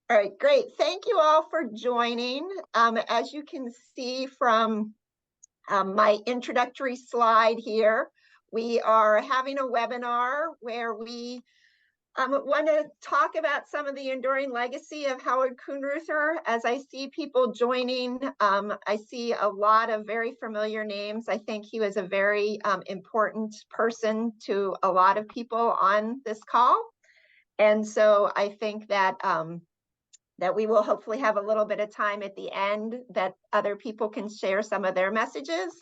All right, great. Thank you all for joining. As you can see from my introductory slide here, we are having a webinar where we want to talk about some of the enduring legacy of Howard Kunruether. As I see people joining, I see a lot of very familiar names. I think he was a very important person to a lot of people on this call. And so I think that that we will hopefully have a little bit of time at the end that other people can share some of their messages.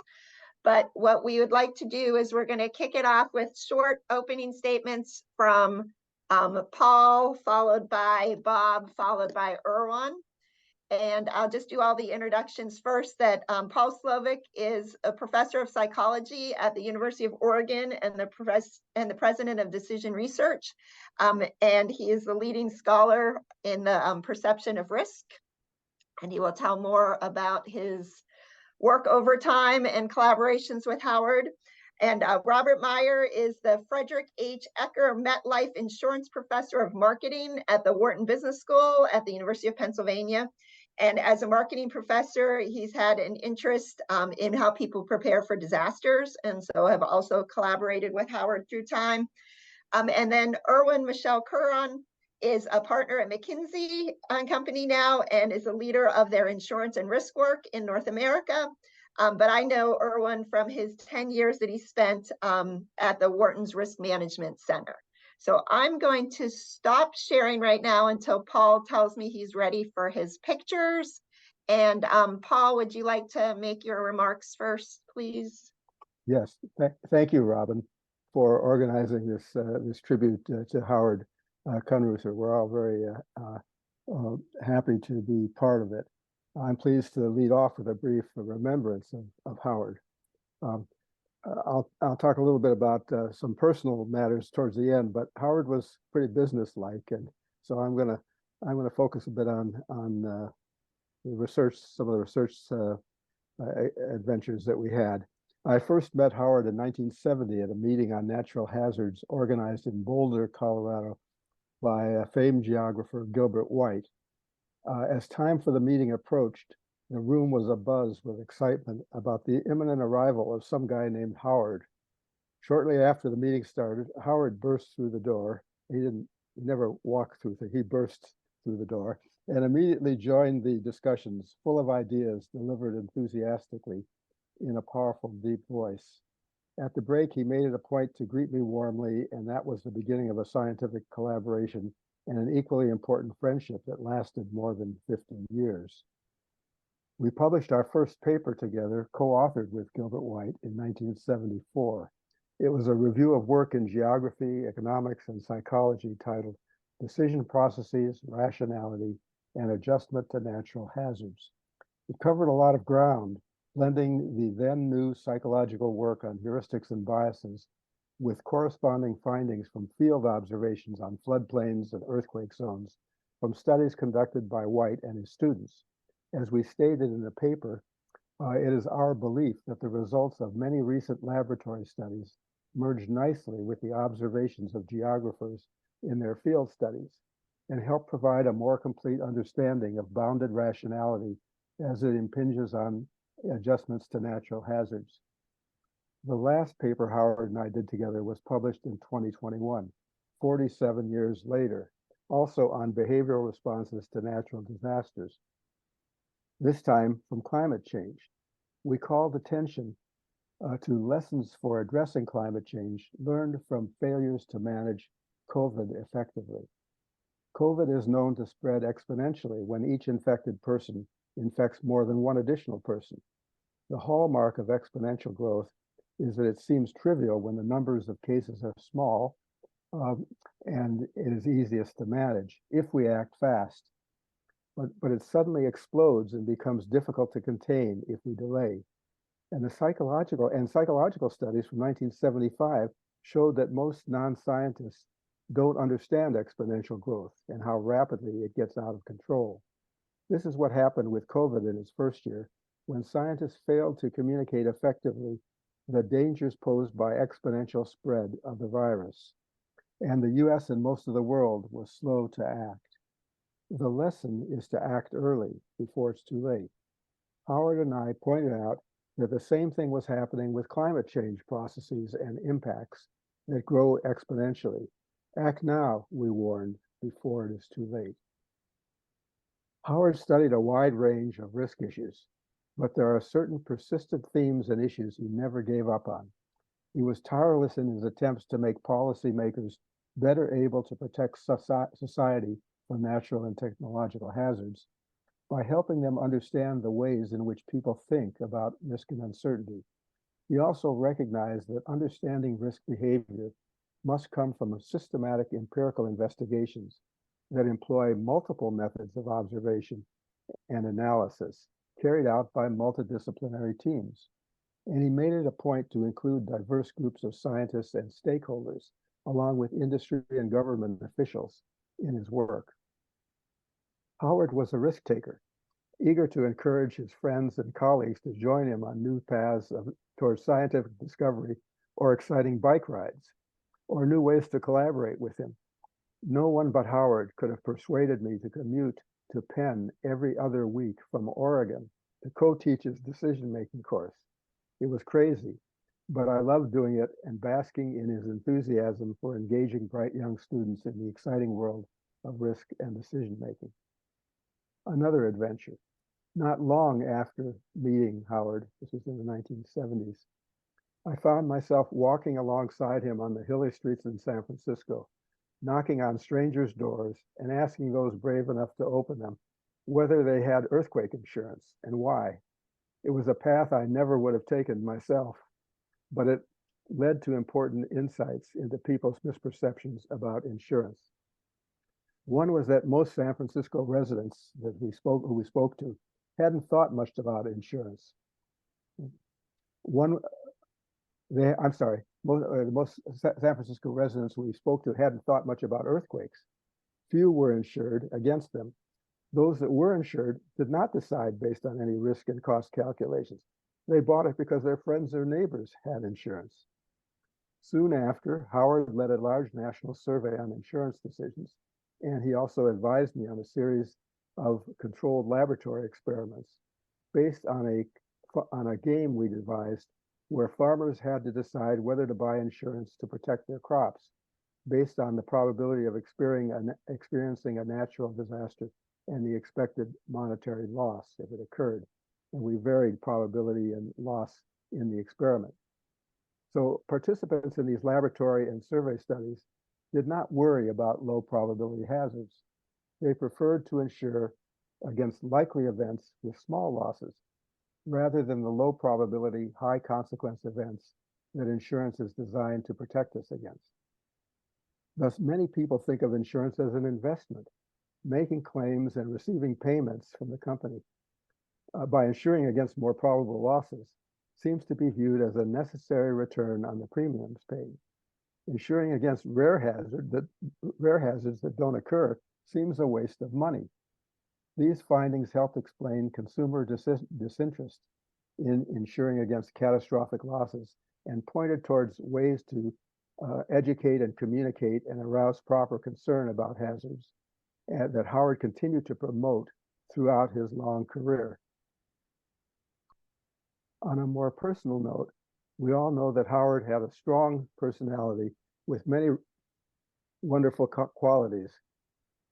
But what we would like to do is we're going to kick it off with short opening statements from Paul, followed by Bob, followed by Erwann. And I'll just do all the introductions first. That Paul Slovic is a professor of psychology at the University of Oregon and the president of Decision Research. And he is the leading scholar in the perception of risk. And he will tell more about his work over time and collaborations with Howard. And Robert Meyer is the Frederick H. Ecker MetLife Insurance Professor of Marketing at the Wharton Business School at the University of Pennsylvania. And as a marketing professor, he's had an interest in how people prepare for disasters, and so have also collaborated with Howard through time. And then Erwann Michel-Kerjan is a partner at McKinsey & Company now and is a leader of their insurance and risk work in North America. But I know Erwann from his 10 years that he spent at the Wharton's Risk Management Center. So I'm going to stop sharing right now until Paul tells me he's ready for his pictures. And Paul, would you like to make your remarks first, please? Yes, thank you, Robin, for organizing this tribute to Howard Kunruether. We're all very happy to be part of it. I'm pleased to lead off with a brief remembrance of Howard. I'll talk a little bit about some personal matters towards the end, but Howard was pretty businesslike, and so I'm gonna focus a bit on the research, some of the research adventures that we had. I first met Howard in 1970 at a meeting on natural hazards organized in Boulder, Colorado, by a famed geographer, Gilbert White. As time for the meeting approached, the room was abuzz with excitement about the imminent arrival of some guy named Howard. Shortly after the meeting started, Howard burst through the door. He never walked through, he burst through the door and immediately joined the discussions, full of ideas delivered enthusiastically in a powerful, deep voice. At the break, he made it a point to greet me warmly, and that was the beginning of a scientific collaboration and an equally important friendship that lasted more than 50 years. We published our first paper together, co-authored with Gilbert White in 1974. It was a review of work in geography, economics, and psychology titled Decision Processes, Rationality, and Adjustment to Natural Hazards. It covered a lot of ground, blending the then new psychological work on heuristics and biases with corresponding findings from field observations on floodplains and earthquake zones from studies conducted by White and his students. As we stated in the paper, it is our belief that the results of many recent laboratory studies merge nicely with the observations of geographers in their field studies and help provide a more complete understanding of bounded rationality as it impinges on adjustments to natural hazards. The last paper Howard and I did together was published in 2021, 47 years later, also on behavioral responses to natural disasters. This time from climate change. We called attention to lessons for addressing climate change learned from failures to manage COVID effectively. COVID is known to spread exponentially when each infected person infects more than one additional person. The hallmark of exponential growth is that it seems trivial when the numbers of cases are small, and it is easiest to manage if we act fast. But it suddenly explodes and becomes difficult to contain if we delay. And psychological studies from 1975 showed that most non-scientists don't understand exponential growth and how rapidly it gets out of control. This is what happened with COVID in its first year, when scientists failed to communicate effectively the dangers posed by exponential spread of the virus. And the US and most of the world was slow to act. The lesson is to act early before it's too late. Howard and I pointed out that the same thing was happening with climate change processes and impacts that grow exponentially. Act now, we warned, before it is too late. Howard studied a wide range of risk issues, but there are certain persistent themes and issues he never gave up on. He was tireless in his attempts to make policymakers better able to protect society from natural and technological hazards by helping them understand the ways in which people think about risk and uncertainty. He also recognized that understanding risk behavior must come from systematic empirical investigations that employ multiple methods of observation and analysis carried out by multidisciplinary teams. And he made it a point to include diverse groups of scientists and stakeholders, along with industry and government officials, in his work. Howard was a risk taker, eager to encourage his friends and colleagues to join him on new paths towards scientific discovery or exciting bike rides, or new ways to collaborate with him. No one but Howard could have persuaded me to commute to Penn every other week from Oregon to co-teach his decision-making course. It was crazy, but I loved doing it and basking in his enthusiasm for engaging bright young students in the exciting world of risk and decision-making. Another adventure. Not long after meeting Howard, this was in the 1970s, I found myself walking alongside him on the hilly streets in San Francisco, knocking on strangers' doors and asking those brave enough to open them whether they had earthquake insurance and why. It was a path I never would have taken myself, but it led to important insights into people's misperceptions about insurance. One was that most San Francisco residents who we spoke to hadn't thought much about insurance. Most San Francisco residents we spoke to hadn't thought much about earthquakes. Few were insured against them. Those that were insured did not decide based on any risk and cost calculations. They bought it because their friends or neighbors had insurance. Soon after, Howard led a large national survey on insurance decisions, and he also advised me on a series of controlled laboratory experiments based on a game we devised where farmers had to decide whether to buy insurance to protect their crops based on the probability of experiencing a natural disaster and the expected monetary loss if it occurred. And we varied probability and loss in the experiment. So participants in these laboratory and survey studies did not worry about low probability hazards. They preferred to insure against likely events with small losses rather than the low probability, high consequence events that insurance is designed to protect us against. Thus, many people think of insurance as an investment, making claims and receiving payments from the company by insuring against more probable losses seems to be viewed as a necessary return on the premiums paid. Insuring against rare hazards that don't occur seems a waste of money. These findings helped explain consumer disinterest in insuring against catastrophic losses and pointed towards ways to educate and communicate and arouse proper concern about hazards that Howard continued to promote throughout his long career. On a more personal note, we all know that Howard had a strong personality with many wonderful qualities.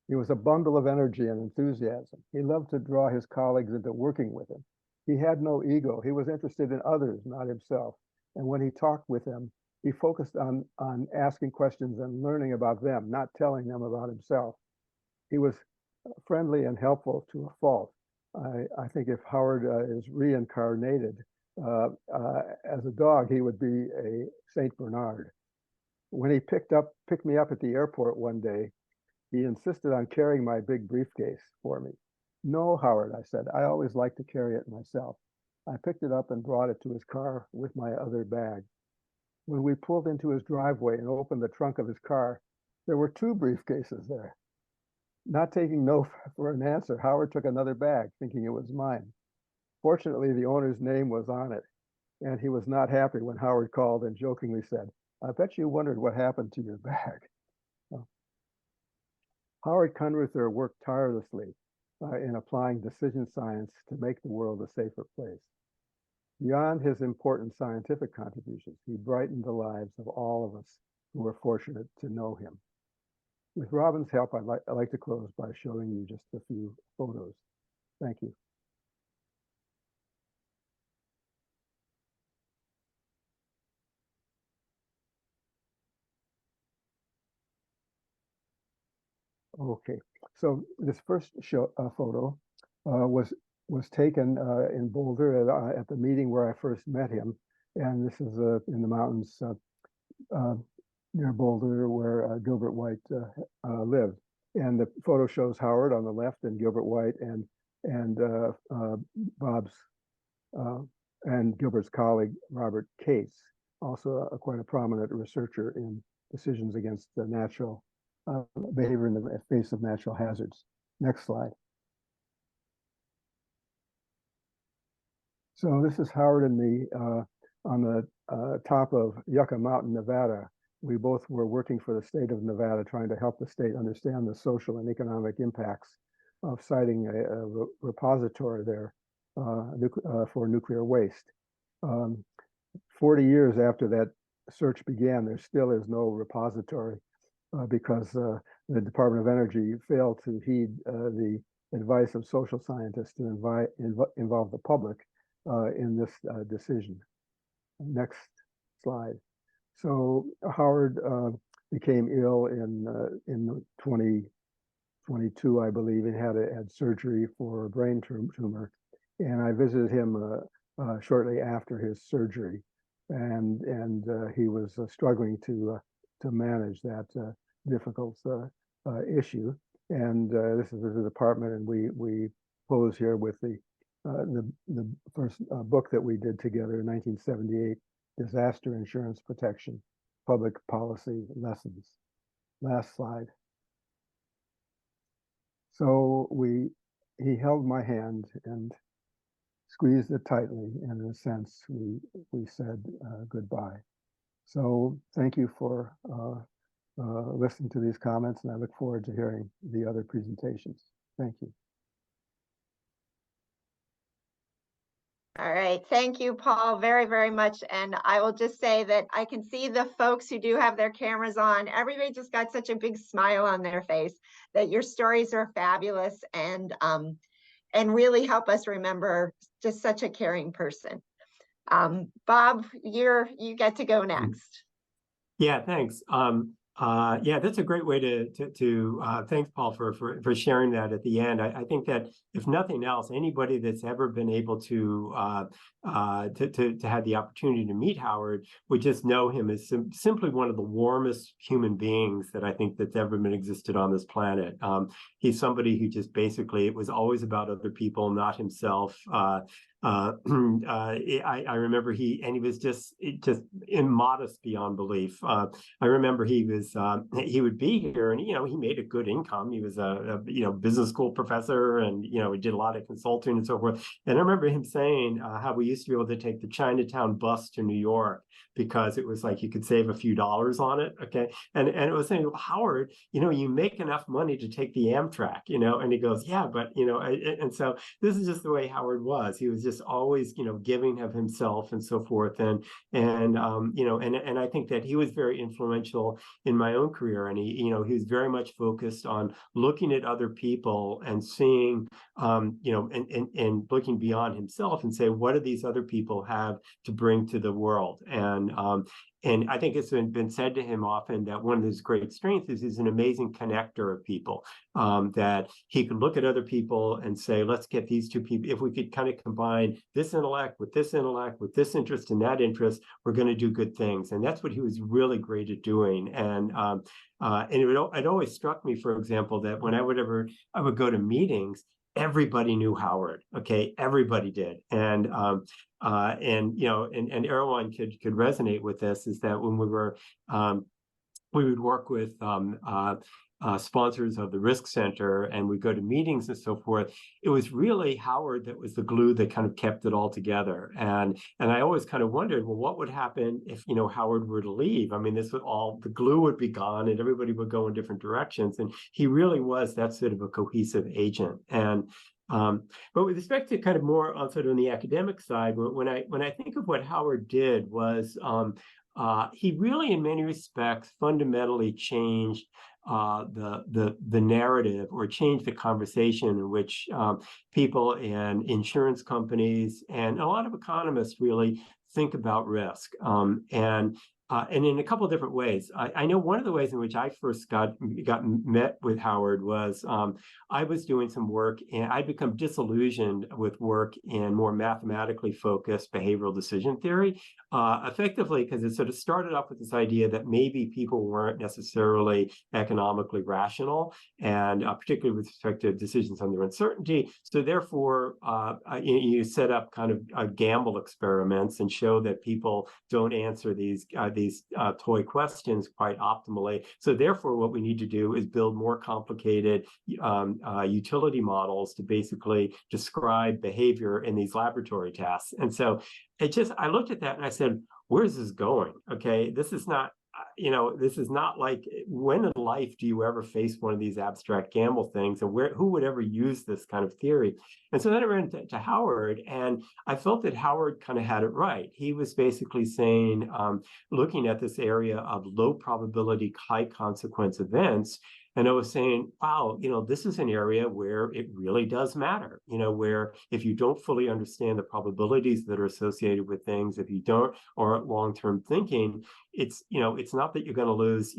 He was a bundle of energy and enthusiasm. He loved to draw his colleagues into working with him. He had no ego. He was interested in others, not himself. And when he talked with them, he focused on asking questions and learning about them, not telling them about himself. He was friendly and helpful to a fault. I think if Howard is reincarnated as a dog, he would be a Saint Bernard. When he picked me up at the airport one day, he insisted on carrying my big briefcase for me. No, Howard, I said, I always like to carry it myself. I picked it up and brought it to his car with my other bag. When we pulled into his driveway and opened the trunk of his car, there were two briefcases there. Not taking no for an answer, Howard took another bag, thinking it was mine. Fortunately, the owner's name was on it, and he was not happy when Howard called and jokingly said, I bet you wondered what happened to your bag. Howard Kunruether worked tirelessly in applying decision science to make the world a safer place. Beyond his important scientific contributions, he brightened the lives of all of us who were fortunate to know him. With Robin's help, I'd like to close by showing you just a few photos. Thank you. Okay, so this first photo was taken in Boulder at the meeting where I first met him, and this is in the mountains near Boulder where Gilbert White lived. And the photo shows Howard on the left and Gilbert White and Bob's and Gilbert's colleague Robert Case, also quite a prominent researcher in decisions against the natural behavior in the face of natural hazards. Next slide. So this is Howard and me on the top of Yucca Mountain, Nevada. We both were working for the state of Nevada, trying to help the state understand the social and economic impacts of siting a repository there for nuclear waste. 40 years after that search began, there still is no repository because the Department of Energy failed to heed the advice of social scientists to involve the public in this decision. Next slide. So Howard became ill in 2022, I believe, and had surgery for a brain tumor. And I visited him shortly after his surgery, and he was struggling to manage that difficult issue. And this is the department, and we pose here with the first book that we did together in 1978, Disaster Insurance Protection, Public Policy Lessons. Last slide. So he held my hand and squeezed it tightly, and in a sense, we said goodbye. So thank you for listening to these comments, and I look forward to hearing the other presentations. Thank you. All right, thank you, Paul, very, very much. And I will just say that I can see the folks who do have their cameras on. Everybody just got such a big smile on their face that your stories are fabulous and really help us remember just such a caring person. Bob, you get to go next. Yeah, thanks. Yeah, that's a great way to thanks, Paul, for sharing that at the end. I think that if nothing else, anybody that's ever been able to have the opportunity to meet Howard would just know him as simply one of the warmest human beings that I think that's ever been existed on this planet. He's somebody who just basically, it was always about other people, not himself. I remember he was just immodest beyond belief. I remember he would be here, and he made a good income. He was a business school professor, and he did a lot of consulting and so forth. And I remember him saying how we used to be able to take the Chinatown bus to New York because it was like you could save a few dollars on it. Okay, and it was saying, Howard, you make enough money to take the Amtrak, and he goes, yeah, but and so this is just the way Howard was. He was just always giving of himself and so forth, and I think that he was very influential in my own career, and he was very much focused on looking at other people and seeing and looking beyond himself and say, what do these other people have to bring to the world? And I think it's been said to him often that one of his great strengths is he's an amazing connector of people, that he could look at other people and say, let's get these two people, if we could kind of combine this intellect, with this interest and that interest, we're going to do good things. And that's what he was really great at doing. And it always struck me, for example, that when I would go to meetings, everybody knew Howard. Okay, everybody did. And Erwann could resonate with this, is that when we would work with sponsors of the Risk Center, and we go to meetings and so forth. It was really Howard that was the glue that kind of kept it all together. And I always kind of wondered, well, what would happen if, you know, Howard were to leave? I mean, this would all, the glue would be gone and everybody would go in different directions. And he really was that sort of a cohesive agent. And but with respect to kind of more on sort of on the academic side, when I think of what Howard did was he really, in many respects, fundamentally changed the narrative, or changed the conversation in which people and insurance companies and a lot of economists really think about risk. And in a couple of different ways. I know one of the ways in which I first got met with Howard was I was doing some work, and I'd become disillusioned with work in more mathematically focused behavioral decision theory, effectively because it sort of started off with this idea that maybe people weren't necessarily economically rational, and particularly with respect to decisions under uncertainty. So therefore, you set up kind of gamble experiments and show that people don't answer these toy questions quite optimally. So therefore, what we need to do is build more complicated utility models to basically describe behavior in these laboratory tasks. And so I looked at that and I said, where's this going? Okay, this is not, this is not like, when in life do you ever face one of these abstract gamble things, and who would ever use this kind of theory? And so then I ran to Howard, and I felt that Howard kind of had it right. He was basically saying, looking at this area of low probability, high consequence events, and I was saying, wow, this is an area where it really does matter, where if you don't fully understand the probabilities that are associated with things, if you don't, or long-term thinking, it's not that you're going to lose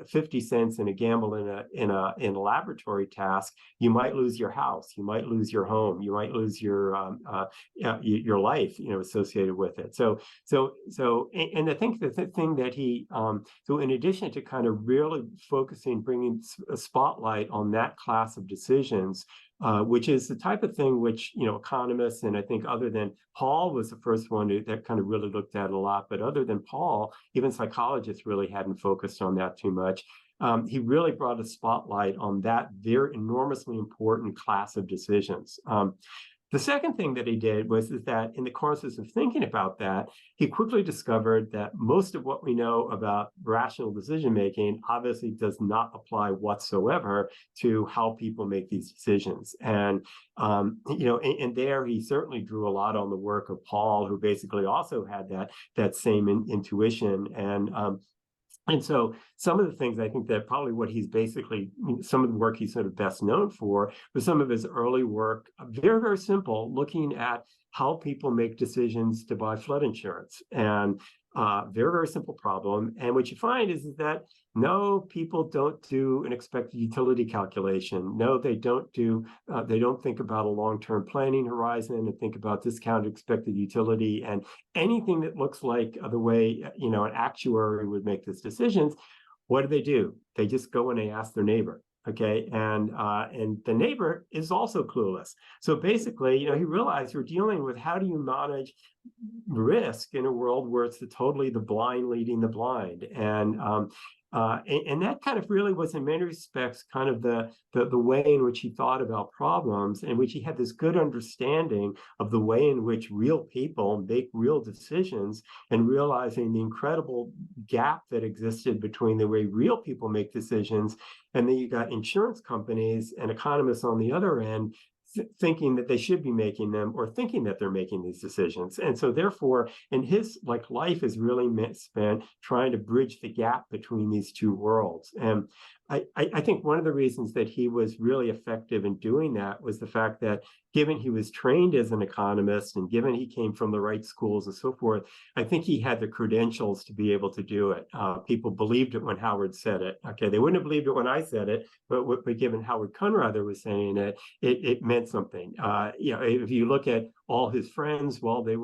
50 cents in a gamble in a laboratory task. You might lose your house, you might lose your home, you might lose your life associated with it. And I think the thing that he so in addition to kind of really bringing a spotlight on that class of decisions, which is the type of thing which, economists, and I think other than Paul was the first one that kind of really looked at a lot, but other than Paul, even psychologists really hadn't focused on that too much. He really brought a spotlight on that very enormously important class of decisions. The second thing that he did was that in the courses of thinking about that, he quickly discovered that most of what we know about rational decision-making obviously does not apply whatsoever to how people make these decisions. And, and there he certainly drew a lot on the work of Paul, who basically also had that same intuition. And so some of the things, I think that probably what he's basically, some of the work he's sort of best known for was some of his early work, very, very simple, looking at how people make decisions to buy flood insurance. And very, very simple problem. And what you find is that no, people don't do an expected utility calculation. No, they don't think about a long-term planning horizon and think about discounted expected utility and anything that looks like the way, an actuary would make these decisions. What do? They just go and they ask their neighbor. Okay, and the neighbor is also clueless. So basically, he realized you're dealing with how do you manage risk in a world where it's totally the blind leading the blind, and that kind of really was, in many respects, kind of the way in which he thought about problems, in which he had this good understanding of the way in which real people make real decisions, and realizing the incredible gap that existed between the way real people make decisions, and then you got insurance companies and economists on the other end thinking that they should be making them, or thinking that they're making these decisions. And so therefore, in his life is really spent trying to bridge the gap between these two worlds. And I think one of the reasons that he was really effective in doing that was the fact that, given he was trained as an economist and given he came from the right schools and so forth, I think he had the credentials to be able to do it. People believed it when Howard said it. Okay, they wouldn't have believed it when I said it, but given Howard Kunruether was saying it, it meant something. If you look at all his friends, well, they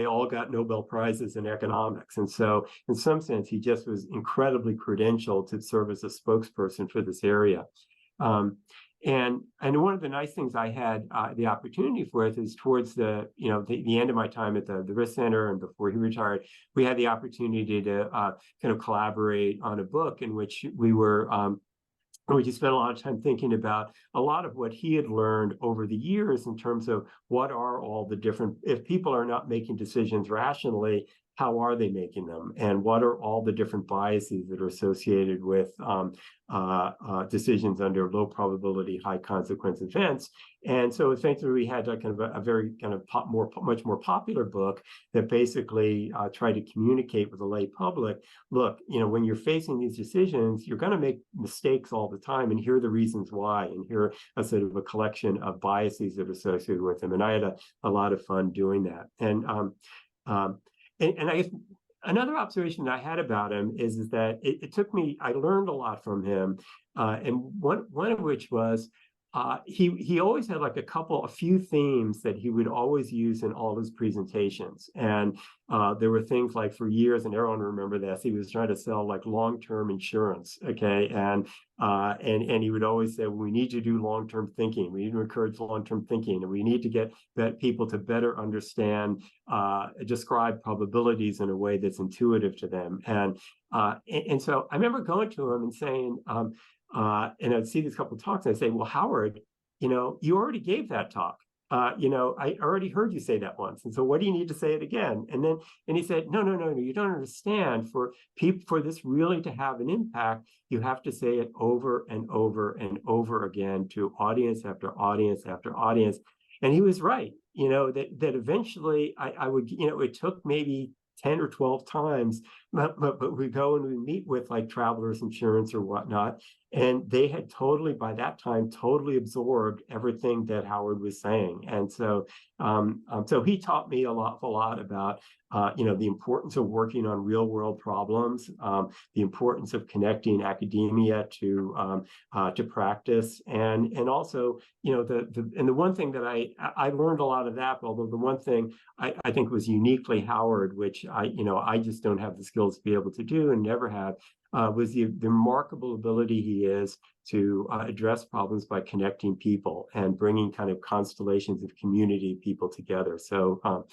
all got Nobel Prizes in economics. And so in some sense, he just was incredibly credentialed to serve as a spokesperson for this area. And one of the nice things I had the opportunity for is towards the end of my time at the Risk Center and before he retired, we had the opportunity to kind of collaborate on a book in which we just spent a lot of time thinking about a lot of what he had learned over the years in terms of what are all the different, if people are not making decisions rationally, how are they making them? And what are all the different biases that are associated with decisions under low probability, high consequence events? And so essentially we had kind of a very kind of much more popular book that basically tried to communicate with the lay public. Look, when you're facing these decisions, you're going to make mistakes all the time, and here are the reasons why, and here are sort of a collection of biases that are associated with them. And I had a lot of fun doing that. And I guess another observation I had about him is that it took me, I learned a lot from him, and one of which was he always had like a few themes that he would always use in all his presentations. And there were things like, for years, and everyone remember this, he was trying to sell like long-term insurance, okay? And he would always say, we need to do long-term thinking. We need to encourage long-term thinking, and we need to get people to better understand, describe probabilities in a way that's intuitive to them. And so I remember going to him and saying, and I'd see these couple of talks, and I'd say, well, Howard, you already gave that talk. I already heard you say that once. And so what do you need to say it again? And he said, no, you don't understand. For this really to have an impact, you have to say it over and over and over again to audience after audience after audience. And he was right, that eventually I would, it took maybe 10 or 12 times, but we go and we meet with like Travelers Insurance or whatnot, and they had by that time, totally absorbed everything that Howard was saying. And so he taught me a lot about the importance of working on real world problems, the importance of connecting academia to practice, and also the one thing that I learned a lot of that, although the one thing I think was uniquely Howard, which I just don't have the skills to be able to do and never have, was the remarkable ability he is to address problems by connecting people and bringing kind of constellations of community people together. So,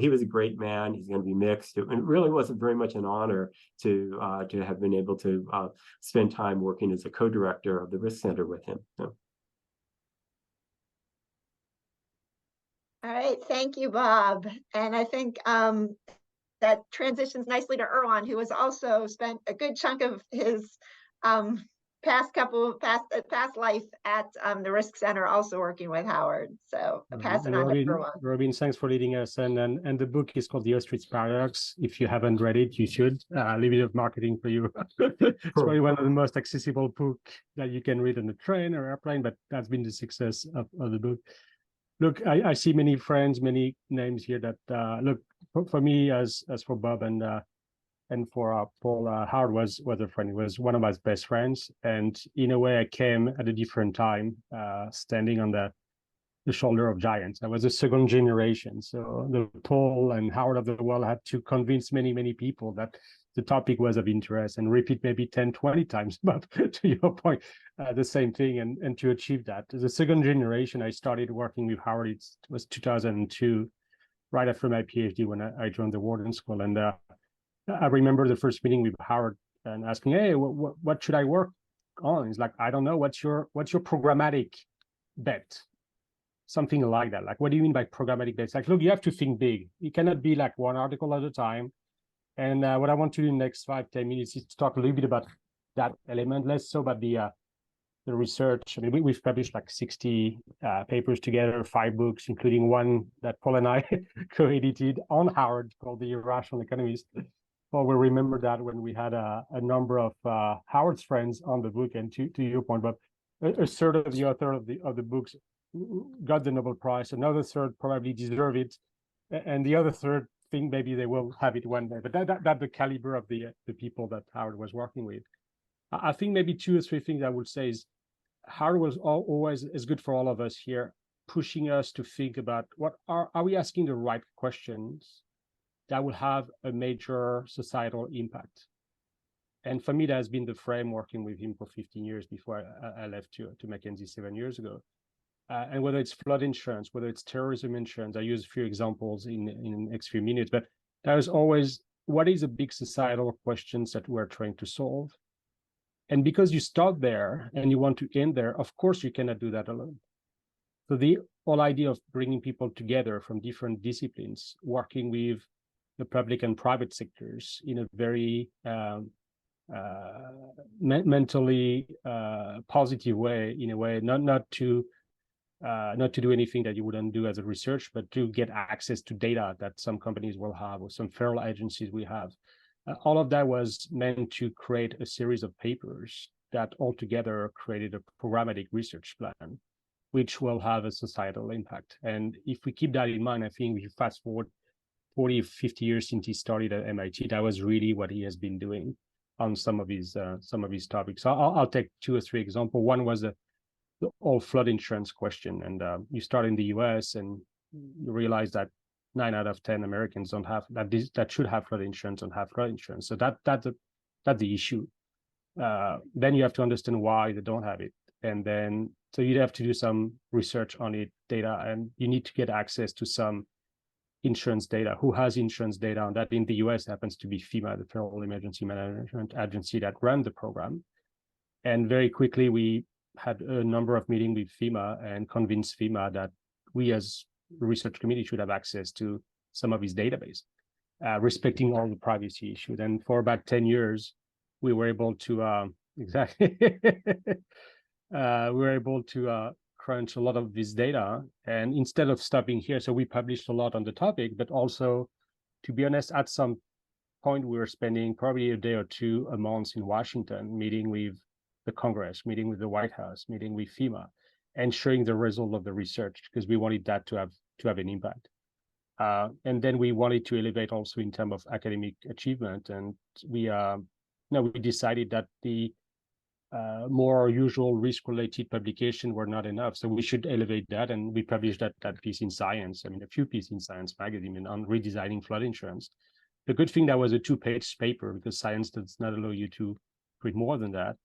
he was a great man. He's going to be mixed. It really wasn't very much an honor to have been able to spend time working as a co-director of the Risk Center with him. So. All right, thank you, Bob. And I think that transitions nicely to Erwann, who has also spent a good chunk of his past life at the Risk Center, also working with Howard. So I'll pass it on to Erwann. Robin, thanks for leading us. And the book is called The Ostrich Paradox. If you haven't read it, you should. A little bit of marketing for you. It's probably one of the most accessible books that you can read on a train or airplane, but that's been the success of the book. Look, I see many friends, many names here that look, for me, as for Bob and for Paul, Howard was a friend. He was one of my best friends, and in a way, I came at a different time, standing on the shoulder of giants. I was a second generation, so the Paul and Howard of the world had to convince many people that the topic was of interest and repeat maybe 10, 20 times, but to your point, the same thing, and to achieve that. As a second generation, I started working with Howard. It was 2002, right after my PhD, when I joined the Wharton School. And I remember the first meeting with Howard and asking, hey, what should I work on? He's like, I don't know, what's your programmatic bet? Something like that. Like, what do you mean by programmatic bets? Like, look, you have to think big. It cannot be like one article at a time. And what I want to do in the next 5-10 minutes is to talk a little bit about that element, less so about the research. I mean, we've published like 60 papers together, 5 books, including one that Paul and I co-edited on Howard called The Irrational Economist. Paul will remember that when we had a number of Howard's friends on the book. And to your point, but a third of the author of the books got the Nobel Prize. Another third probably deserve it, and the other third think maybe they will have it one day. But that's the caliber of the people that Howard was working with. I think maybe 2 or 3 things I would say is Howard was always, is good for all of us here, pushing us to think about what are we asking the right questions that will have a major societal impact. And for me, that has been the frame working with him for 15 years before I left to McKinsey 7 years ago. And whether it's flood insurance, whether it's terrorism insurance, I use a few examples in the next few minutes, but there is always, what is the big societal questions that we're trying to solve? And because you start there and you want to end there, of course, you cannot do that alone. So the whole idea of bringing people together from different disciplines, working with the public and private sectors in a very mentally positive way, in a way, not to do anything that you wouldn't do as a research, but to get access to data that some companies will have or some federal agencies will have. All of that was meant to create a series of papers that altogether created a programmatic research plan, which will have a societal impact. And if we keep that in mind, I think we fast forward 40, 50 years since he started at MIT, that was really what he has been doing on some of his topics. So I'll take 2 or 3 examples. One was the whole flood insurance question. And you start in the US and you realize that 9 out of 10 Americans don't have that should have flood insurance and have flood insurance. So that's the issue. Then you have to understand why they don't have it. And then, so you'd have to do some research on it, data, and you need to get access to some insurance data. Who has insurance data on that? In the US happens to be FEMA, the Federal Emergency Management Agency that ran the program. And very quickly, we had a number of meetings with FEMA and convinced FEMA that we as the research committee should have access to some of his database, respecting all the privacy issues. And for about 10 years, we were able to crunch a lot of this data. And instead of stopping here, so we published a lot on the topic, but also, to be honest, at some point, we were spending probably a day or 2 a month in Washington, meeting with the Congress, meeting with the White House, meeting with FEMA, and showing the result of the research, because we wanted that to have an impact. And then we wanted to elevate also in terms of academic achievement. And we decided that the more usual risk-related publication were not enough. So we should elevate that. And we published that piece in Science, a few pieces in Science magazine on redesigning flood insurance. The good thing, that was a 2-page paper, because Science does not allow you to read more than that.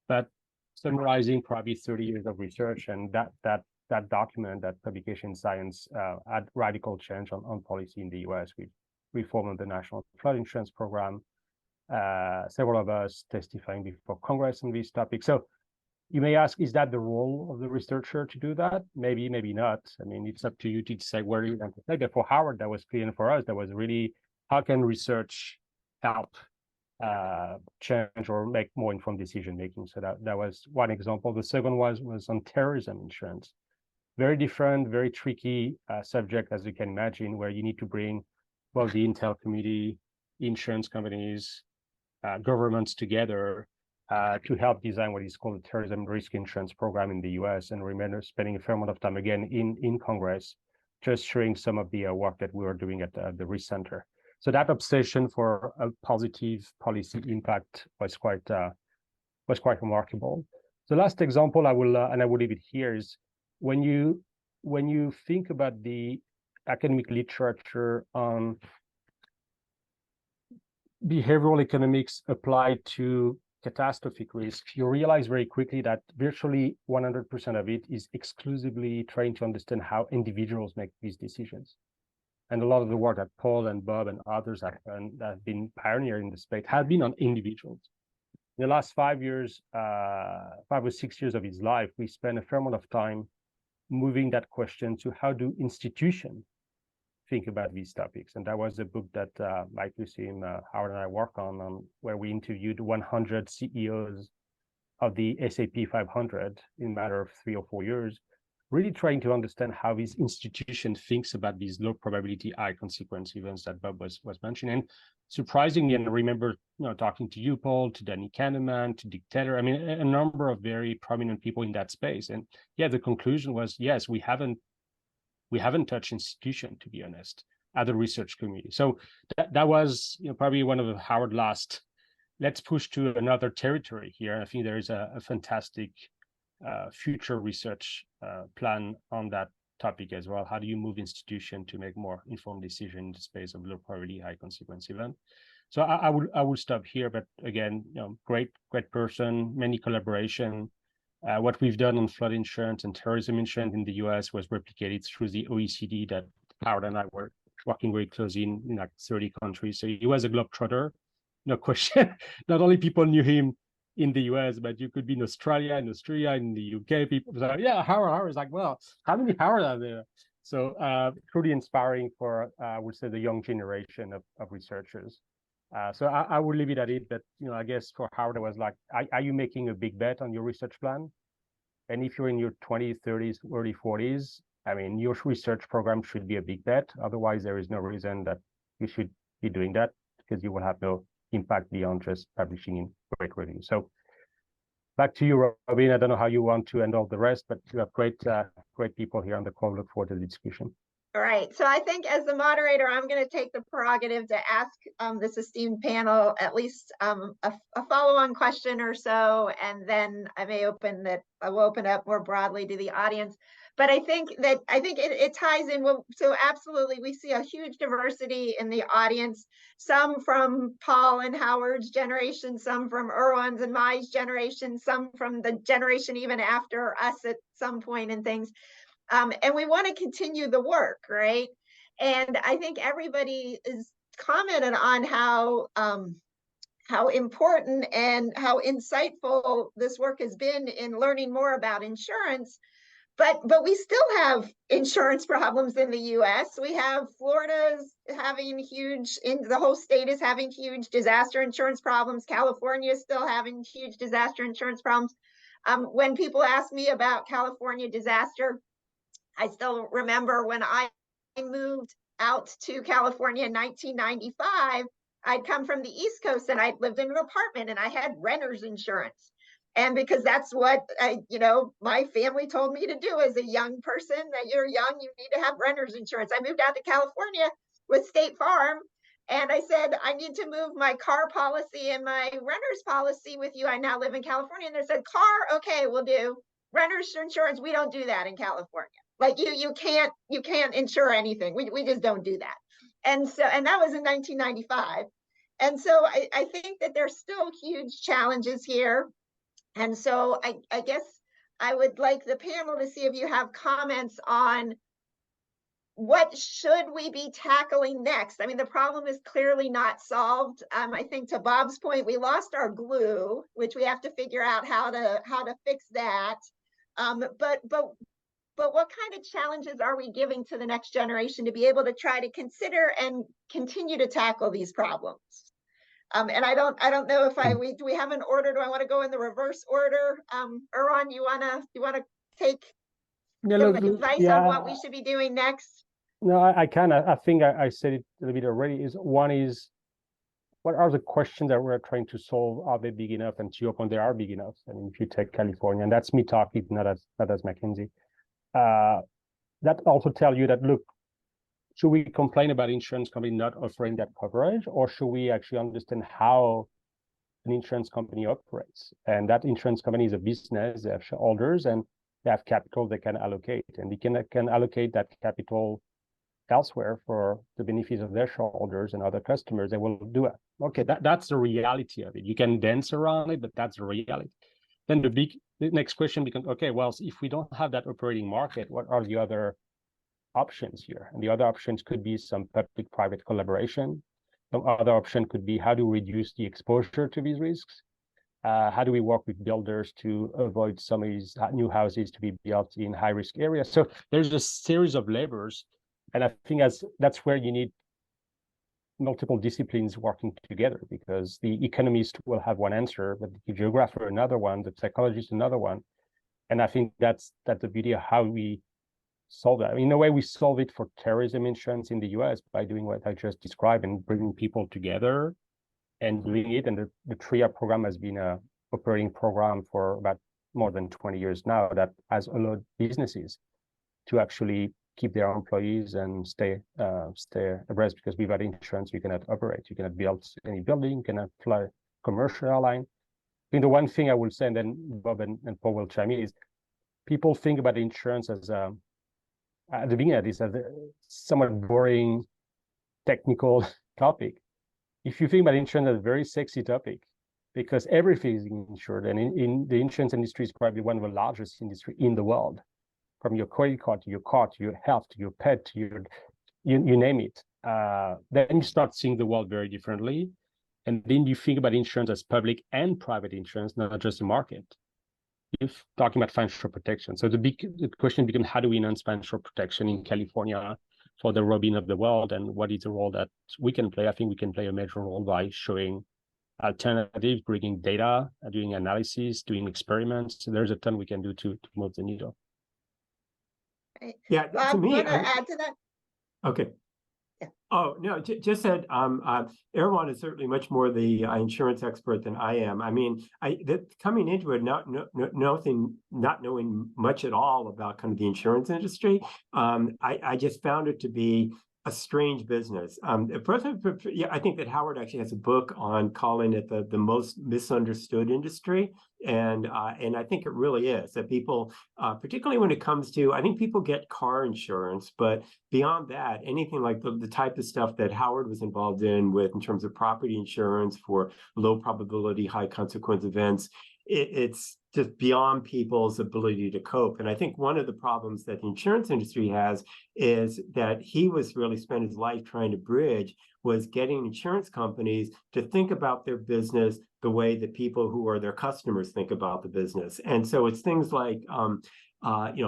But summarizing probably 30 years of research, and that document, that publication in Science, had radical change on policy in the US. We reformed the National Flood Insurance Program. Several of us testifying before Congress on these topics. So you may ask, is that the role of the researcher to do that? Maybe, maybe not. It's up to you to decide where you want to take it. For Howard, that was clear, and for us, that was really, how can research help change or make more informed decision making? So that was one example. The second was on terrorism insurance. Very different, very tricky subject, as you can imagine, where you need to bring both the intel community, insurance companies, governments together to help design what is called the terrorism risk insurance program in the US. And remember spending a fair amount of time again in Congress, just sharing some of the work that we were doing at the Risk Center. So that obsession for a positive policy impact was quite remarkable. The last example I will leave it here is when you think about the academic literature on behavioral economics applied to catastrophic risk, you realize very quickly that virtually 100% of it is exclusively trying to understand how individuals make these decisions. And a lot of the work that Paul and Bob and others have done, that have been pioneering the space, have been on individuals. In the last 5 years, 5 or 6 years of his life, we spent a fair amount of time moving that question to how do institutions think about these topics. And that was a book that Mike Lucien, Howard and I work on where we interviewed 100 CEOs of the S&P 500 in a matter of 3 or 4 years, really trying to understand how this institution thinks about these low probability, high consequence events that Bob was mentioning. And surprisingly, and I remember talking to you, Paul, to Danny Kahneman, to Dick Taylor, a number of very prominent people in that space. And yeah, the conclusion was, yes, we haven't touched institution, to be honest, at the research community. So that was probably one of Howard's last, let's push to another territory here. And I think there is a fantastic future research plan on that topic as well. How do you move institution to make more informed decision in the space of low probability, high consequence event? So I will stop here, but again, great person, many collaboration. What we've done on flood insurance and terrorism insurance in the US was replicated through the OECD that Howard and I were working very closely in like 30 countries. So he was a globetrotter, no question. Not only people knew him in the US, but you could be in Australia, in the UK. People say, yeah, Howard is like, well, how many Howard are there? So truly inspiring for, I would say, the young generation of researchers. So I would leave it at it, but I guess for Howard, it was like, are you making a big bet on your research plan? And if you're in your 20s, 30s, early 40s, I mean, your research program should be a big bet. Otherwise, there is no reason that you should be doing that, because you will have no impact beyond just publishing in great reviews. So back to you, Robin. I don't know how you want to handle the rest, but you have great people here on the call. Look forward to the discussion. All right, so I think as the moderator, I'm going to take the prerogative to ask this esteemed panel at least a follow-on question or so, and then I will open up more broadly to the audience. But I think it ties in. So absolutely, we see a huge diversity in the audience. Some from Paul and Howard's generation, some from Erwann's and Mai's generation, some from the generation even after us at some point and things. And we want to continue the work, right? And I think everybody is commented on how important and how insightful this work has been in learning more about insurance. But we still have insurance problems in the US. We have Florida's having the whole state is having huge disaster insurance problems. California is still having huge disaster insurance problems. When people ask me about California disaster, I still remember when I moved out to California in 1995, I'd come from the East Coast and I'd lived in an apartment and I had renter's insurance. And because that's what my family told me to do as a young person, that you're young, you need to have renter's insurance. I moved out to California with State Farm and I said, I need to move my car policy and my renter's policy with you. I now live in California. And they said, car, okay, we'll do. Renter's insurance, we don't do that in California. Like you can't insure anything. We just don't do that. And that was in 1995. And so I think that there's still huge challenges here. And so I guess I would like the panel to see if you have comments on what should we be tackling next. I mean, the problem is clearly not solved. I think to Bob's point, we lost our glue, which we have to figure out how to fix that. But what kind of challenges are we giving to the next generation to be able to try to consider and continue to tackle these problems? And I don't know if do we have an order? Do I want to go in the reverse order? Erwann, you wanna take advice on what we should be doing next? No, I can. I think I said it a little bit already. One is, what are the questions that we're trying to solve? Are they big enough? And to your point, they are big enough. I mean, if you take California, and that's me talking, not as McKinsey. That also tell you that, look, should we complain about insurance company not offering that coverage, or should we actually understand how an insurance company operates? And that insurance company is a business, they have shareholders, and they have capital they can allocate, and they can allocate that capital elsewhere for the benefits of their shareholders and other customers. They will do it. Okay, that's the reality of it. You can dance around it, but that's the reality. Then the next question becomes, okay, well, if we don't have that operating market, what are the other options here? And the other options could be some public-private collaboration. Some other option could be, how do we reduce the exposure to these risks? How do we work with builders to avoid some of these new houses to be built in high-risk areas? So there's a series of levers, and I think that's where you need multiple disciplines working together, because the economist will have one answer, but the geographer another one, the psychologist another one. And I think that's the beauty of how we solve that. In a way, we solve it for terrorism insurance in the US by doing what I just described and bringing people together and doing it. And the TRIA program has been an operating program for about more than 20 years now that has allowed businesses to actually keep their employees and stay abreast, because without insurance, you cannot operate. You cannot build any building, you cannot fly commercial airline. I think the one thing I will say, and then Bob and Paul will chime in, is people think about insurance as at the beginning of this as a somewhat boring technical topic. if you think about insurance as a very sexy topic, because everything is insured, and in the insurance industry is probably one of the largest industry in the world, from your credit card to your car to your health to your pet to your you name it. Then you start seeing the world very differently, and then you think about insurance as public and private insurance, not just a market. You're talking about financial protection. So the question becomes, how do we enhance financial protection in California for the well-being of the world, and what is the role that we can play? I think we can play a major role by showing alternatives, bringing data, doing analysis, doing experiments. So there's a ton we can do to move the needle. Yeah, to me, want to add to that? Okay. Yeah. Oh, no, just said, Erwann is certainly much more the insurance expert than I am. I mean, coming into it, not knowing much at all about kind of the insurance industry, I just found it to be a strange business. Yeah, I think that Howard actually has a book on calling it the most misunderstood industry. And I think it really is, that people, particularly when it comes to, I think people get car insurance, but beyond that, anything like the type of stuff that Howard was involved in terms of property insurance for low probability, high consequence events, it's just beyond people's ability to cope. And I think one of the problems that the insurance industry has is that he was really spent his life trying to bridge, was getting insurance companies to think about their business the way that people who are their customers think about the business. And so it's things like,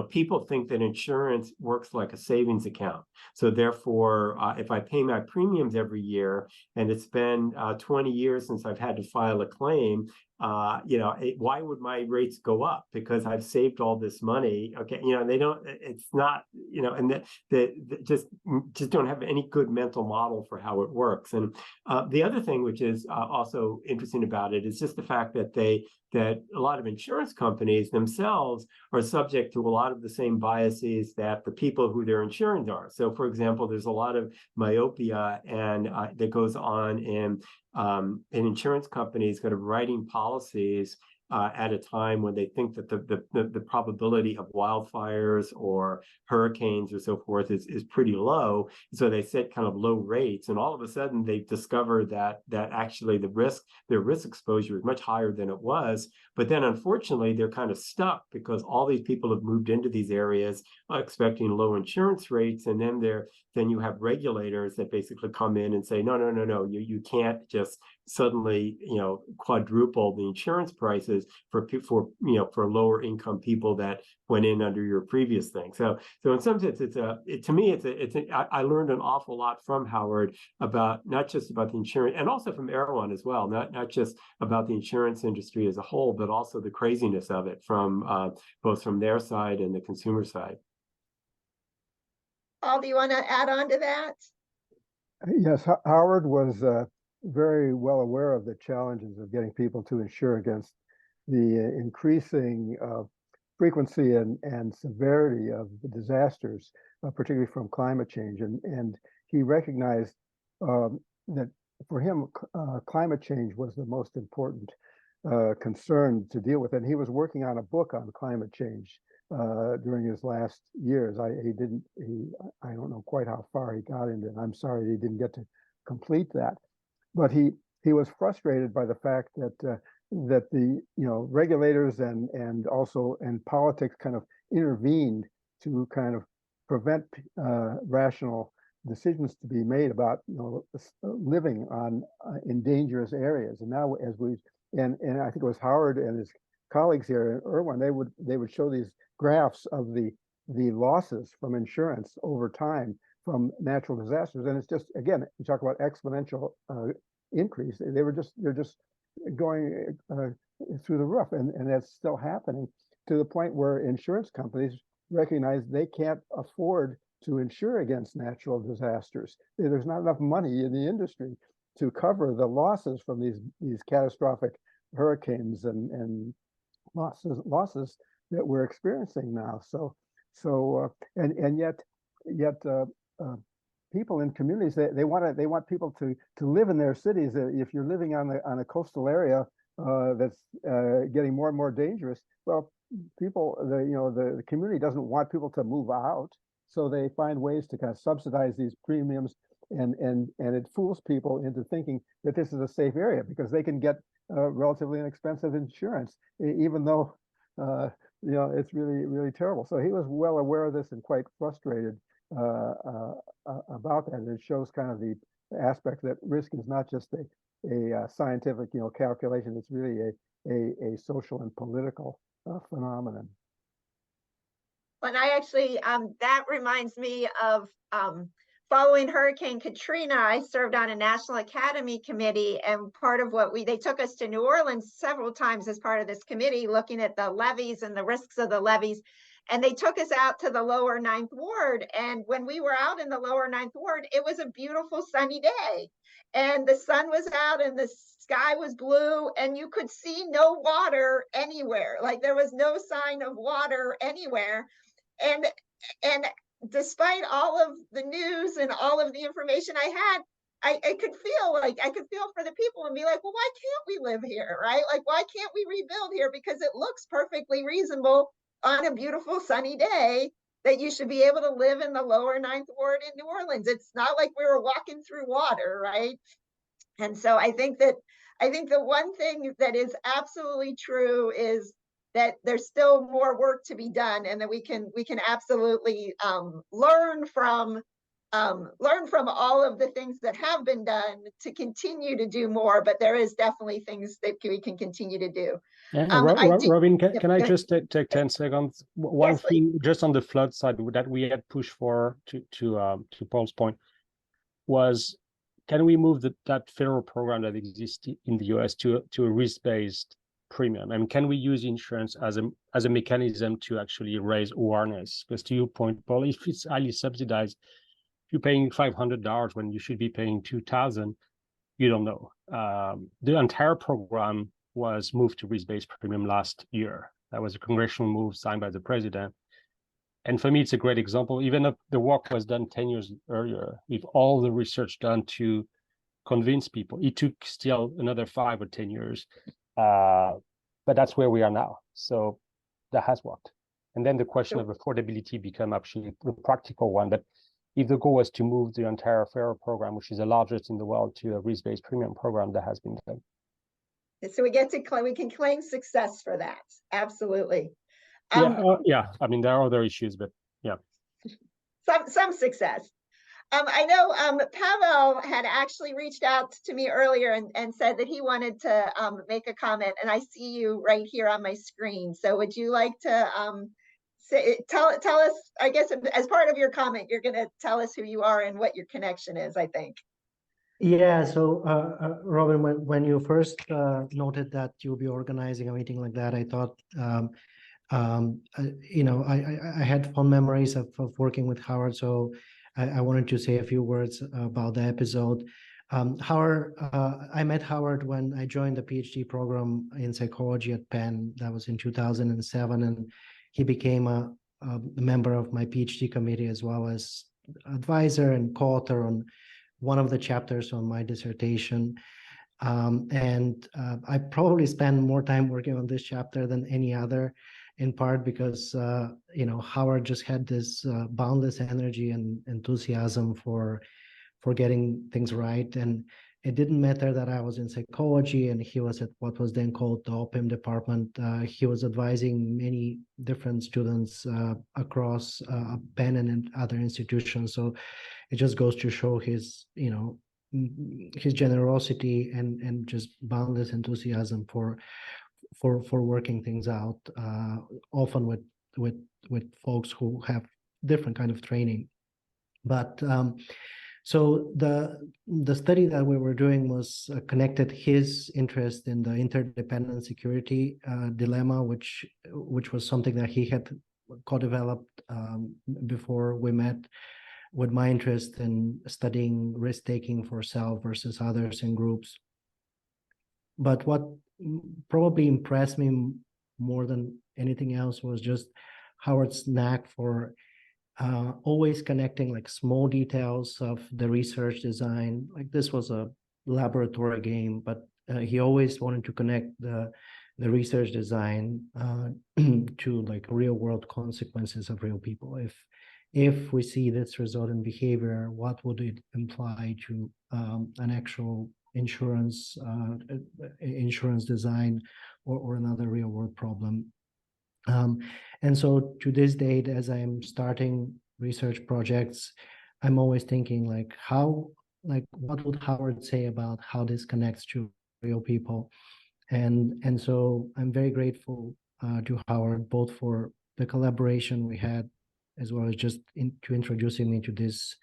people think that insurance works like a savings account. So therefore, if I pay my premiums every year and it's been 20 years since I've had to file a claim, why would my rates go up? Because I've saved all this money. Okay, they don't. It's not, and they just don't have any good mental model for how it works. And the other thing, which is also interesting about it, is just the fact that that a lot of insurance companies themselves are subject to a lot of the same biases that the people who they're insuring are. So, for example, there's a lot of myopia and that goes on in insurance companies kind of writing policies at a time when they think that the probability of wildfires or hurricanes or so forth is pretty low. So they set kind of low rates, and all of a sudden they discover that actually their risk exposure is much higher than it was. But then unfortunately they're kind of stuck because all these people have moved into these areas expecting low insurance rates, and then you have regulators that basically come in and say, no, you can't just suddenly quadruple the insurance prices for lower income people that went in under your previous thing. So in some sense, I learned an awful lot from Howard about not just about the insurance, and also from Erwann as well, not just about the insurance industry as a whole, but also the craziness of it from both from their side and the consumer side. Paul, do you want to add on to that? Yes, Howard was very well aware of the challenges of getting people to insure against the increasing frequency and severity of the disasters, particularly from climate change. And he recognized that for him, climate change was the most important concern to deal with. And he was working on a book on climate change during his last years. I don't know quite how far he got into it. I'm sorry he didn't get to complete that. But he was frustrated by the fact that the regulators and also politics kind of intervened to kind of prevent rational decisions to be made about living in dangerous areas. And now and I think it was Howard and his colleagues here in Erwann, they would show these graphs of the losses from insurance over time from natural disasters, and it's just, again, you talk about exponential increase. They're just going through the roof, and that's still happening to the point where insurance companies recognize they can't afford to insure against natural disasters. There's not enough money in the industry to cover the losses from these catastrophic hurricanes and losses that we're experiencing now. And yet people in communities, they want people to live in their cities. If you're living on a coastal area that's getting more and more dangerous, well, the community doesn't want people to move out, so they find ways to kind of subsidize these premiums and it fools people into thinking that this is a safe area because they can get relatively inexpensive insurance, even though it's really terrible. So he was well aware of this and quite frustrated about that. And it shows kind of the aspect that risk is not just a scientific calculation. It's really a social and political phenomenon. And I actually, that reminds me of following Hurricane Katrina. I served on a National Academy committee, and part of what they took us to New Orleans several times as part of this committee, looking at the levees and the risks of the levees. And they took us out to the lower Ninth Ward. And when we were out in the lower Ninth Ward, it was a beautiful sunny day. And the sun was out and the sky was blue, and you could see no water anywhere. Like there was no sign of water anywhere. And despite all of the news and all of the information I had, I could feel for the people and be like, well, why can't we live here, right? Like, why can't we rebuild here? Because it looks perfectly reasonable on a beautiful sunny day that you should be able to live in the lower Ninth Ward in New Orleans. It's not like we were walking through water, right? And so I think the one thing that is absolutely true is that there's still more work to be done, and that we can absolutely learn from all of the things that have been done to continue to do more. But there is definitely things that we can continue to do. Robin, can I just take 10 seconds? One thing, just on the flood side, that we had pushed for to Paul's point was, can we move that federal program that exists in the US to a risk-based premium? And can we use insurance as a mechanism to actually raise awareness? Because to your point, Paul, if it's highly subsidized, if you're paying $500 when you should be paying $2,000, you don't know. The entire program was moved to risk-based premium last year. That was a congressional move signed by the president. And for me, it's a great example. Even if the work was done 10 years earlier, with all the research done to convince people, it took still another 5 or 10 years. But that's where we are now. So that has worked. And then the question of affordability become actually the practical one. But if the goal was to move the entire federal program, which is the largest in the world, to a risk-based premium program, that has been done. So we can claim success for that. Absolutely. Yeah. I mean, there are other issues, but yeah. Some success. I know Pavel had actually reached out to me earlier and said that he wanted to make a comment, and I see you right here on my screen. So would you like to tell us, I guess, as part of your comment, you're going to tell us who you are and what your connection is, I think. Yeah, so Robin, when you first noted that you'll be organizing a meeting like that, I thought, I had fond memories of working with Howard, so I wanted to say a few words about the episode. Howard, I met Howard when I joined the PhD program in psychology at Penn. That was in 2007, and he became a member of my PhD committee as well as advisor and co-author on one of the chapters on my dissertation. I probably spend more time working on this chapter than any other, in part because Howard just had this boundless energy and enthusiasm for getting things right. And it didn't matter that I was in psychology and he was at what was then called the OPIM department. He was advising many different students across Penn and other institutions. So it just goes to show his generosity and just boundless enthusiasm for working things out, often with folks who have different kind of training. But so the study that we were doing was connected his interest in the interdependent security dilemma, which was something that he had co-developed before we met, with my interest in studying risk-taking for self versus others in groups. But what probably impressed me more than anything else was just Howard's knack for always connecting like small details of the research design. Like this was a laboratory game, but he always wanted to connect the research design to like real world consequences of real people. if we see this result in behavior, what would it imply to an actual insurance design or another real world problem? And so to this date, as I'm starting research projects, I'm always thinking what would Howard say about how this connects to real people? And so I'm very grateful to Howard, both for the collaboration we had, as well as just to introducing me to this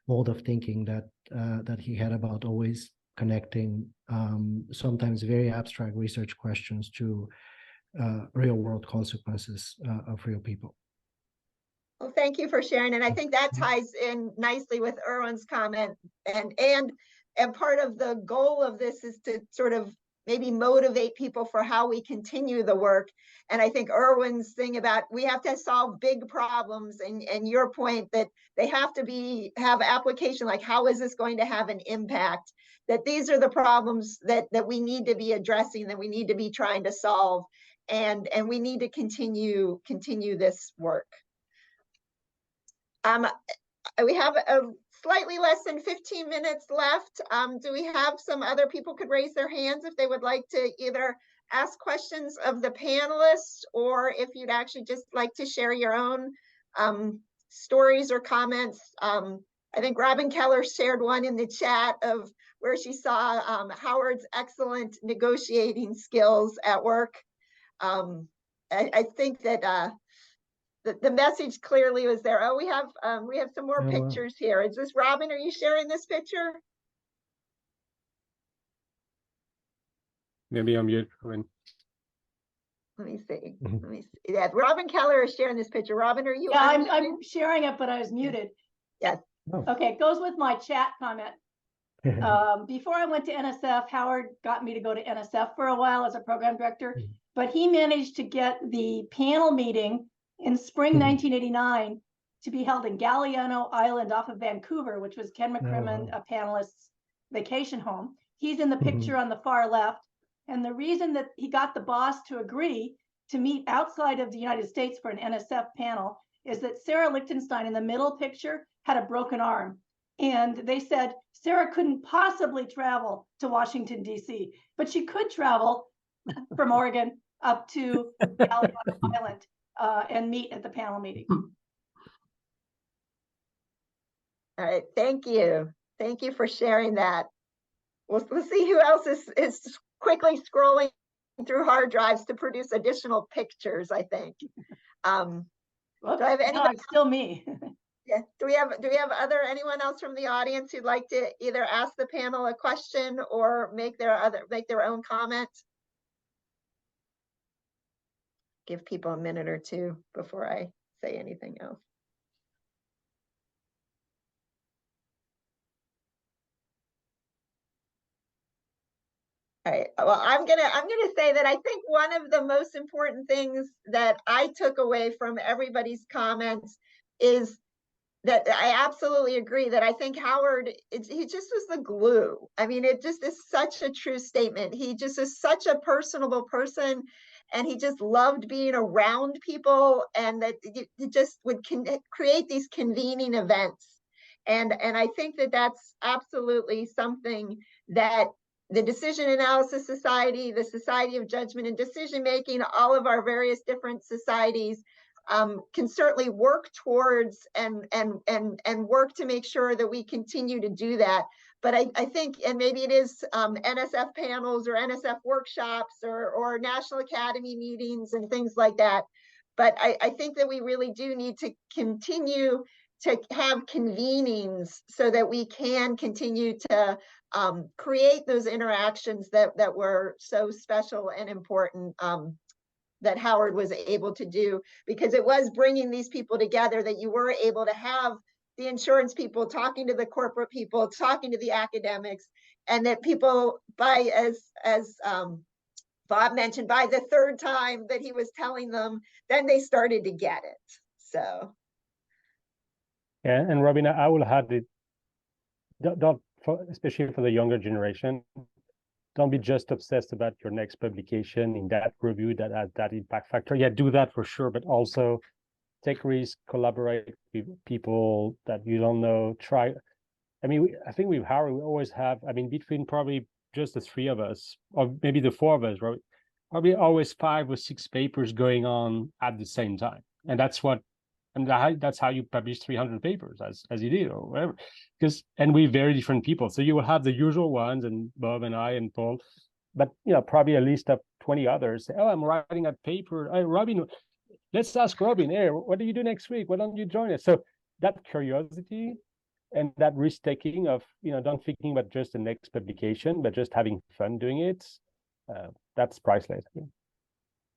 mode of thinking that he had about always connecting sometimes very abstract research questions to real world consequences of real people. Well, thank you for sharing. And I think that ties in nicely with Erwann's comment. And part of the goal of this is to sort of maybe motivate people for how we continue the work. And I think Erwann's thing about we have to solve big problems, and your point that they have to have application, like how is this going to have an impact? That these are the problems that we need to be addressing, that we need to be trying to solve, and we need to continue this work. We have a slightly less than 15 minutes left. Do we have some other people could raise their hands if they would like to either ask questions of the panelists, or if you'd actually just like to share your own stories or comments? I think Robin Keller shared one in the chat of where she saw Howard's excellent negotiating skills at work. I think that the message clearly was there. Oh, we have some more pictures here. Is this Robin? Are you sharing this picture? Maybe I'm mute. Let me see. Let me see. Yeah, Robin Keller is sharing this picture. Robin, are you? Yeah, I'm sharing it, but I was muted. Yes. Oh. Okay, it goes with my chat comment. Before I went to NSF, Howard got me to go to NSF for a while as a program director, but he managed to get the panel meeting in spring 1989 to be held in Galiano Island off of Vancouver, which was Ken McCrimmon, a panelist's vacation home. He's in the picture on the far left. And the reason that he got the boss to agree to meet outside of the United States for an NSF panel is that Sarah Lichtenstein in the middle picture had a broken arm. And they said Sarah couldn't possibly travel to Washington, D.C., but she could travel from Oregon up to Galiano Island and meet at the panel meeting. All right, thank you. Thank you for sharing that. We'll see who else is quickly scrolling through hard drives to produce additional pictures, I think. Do I have anybody? No, it's still me. Yeah. Do we have anyone else from the audience who'd like to either ask the panel a question or make their own comment? Give people a minute or two before I say anything else. All right. Well, I'm gonna say that I think one of the most important things that I took away from everybody's comments is that I absolutely agree that I think Howard, he just was the glue. I mean, it just is such a true statement. He just is such a personable person, and he just loved being around people, and that he just would create these convening events. And I think that that's absolutely something that the Decision Analysis Society, the Society of Judgment and Decision Making, all of our various different societies can certainly work towards and work to make sure that we continue to do that. But I think, and maybe it is NSF panels or NSF workshops or National Academy meetings and things like that. But I think that we really do need to continue to have convenings so that we can continue to create those interactions that were so special and important that Howard was able to do, because it was bringing these people together, that you were able to have the insurance people talking to the corporate people, talking to the academics, and that people, by as Bob mentioned, by the third time that he was telling them, then they started to get it. So. Yeah, and Robin, I will add it, especially for the younger generation, don't be just obsessed about your next publication in that review that has that impact factor. Yeah, do that for sure, but also take risks, collaborate with people that you don't know, try. I mean, I think with Howard, we always have, I mean, between probably just the three of us, or maybe the four of us, right? Probably always 5 or 6 papers going on at the same time. And that's that's how you publish 300 papers as you did, or whatever. And we're very different people. So you will have the usual ones, and Bob and I and Paul, but probably a list of 20 others. Say, oh, I'm writing a paper. Hey, Robin, let's ask Robin, hey, what do you do next week? Why don't you join us? So that curiosity and that risk-taking of, don't thinking about just the next publication, but just having fun doing it, that's priceless.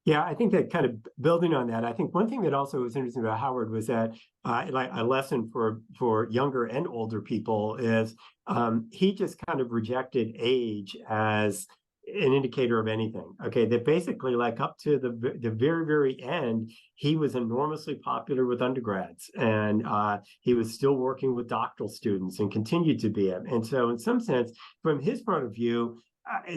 Yeah, I think that kind of building on that, I think one thing that also was interesting about Howard was that like a lesson for younger and older people is he just kind of rejected age as an indicator of anything. Okay, that basically, like, up to the very, very end, he was enormously popular with undergrads, and he was still working with doctoral students and continued to be. And so in some sense, from his point of view,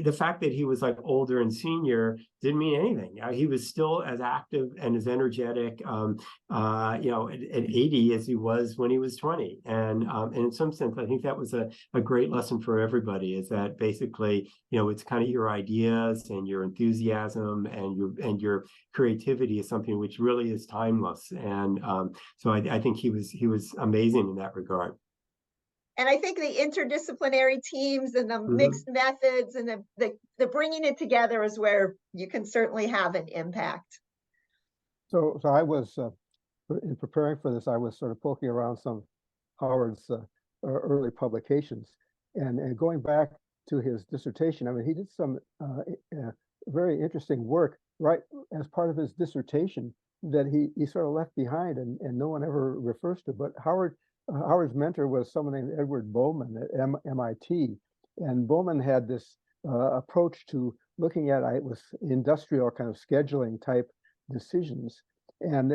the fact that he was like older and senior didn't mean anything. He was still as active and as energetic, at 80 as he was when he was 20. And in some sense, I think that was a great lesson for everybody, is that basically, it's kind of your ideas and your enthusiasm and your creativity is something which really is timeless. And so I think he was amazing in that regard. And I think the interdisciplinary teams and the mixed methods and the bringing it together is where you can certainly have an impact. So I was, in preparing for this, I was sort of poking around some Howard's early publications, and going back to his dissertation. I mean, he did some very interesting work right as part of his dissertation that he sort of left behind, and no one ever refers to. But Howard's mentor was someone named Edward Bowman at MIT, and Bowman had this approach to looking at it was industrial kind of scheduling type decisions, and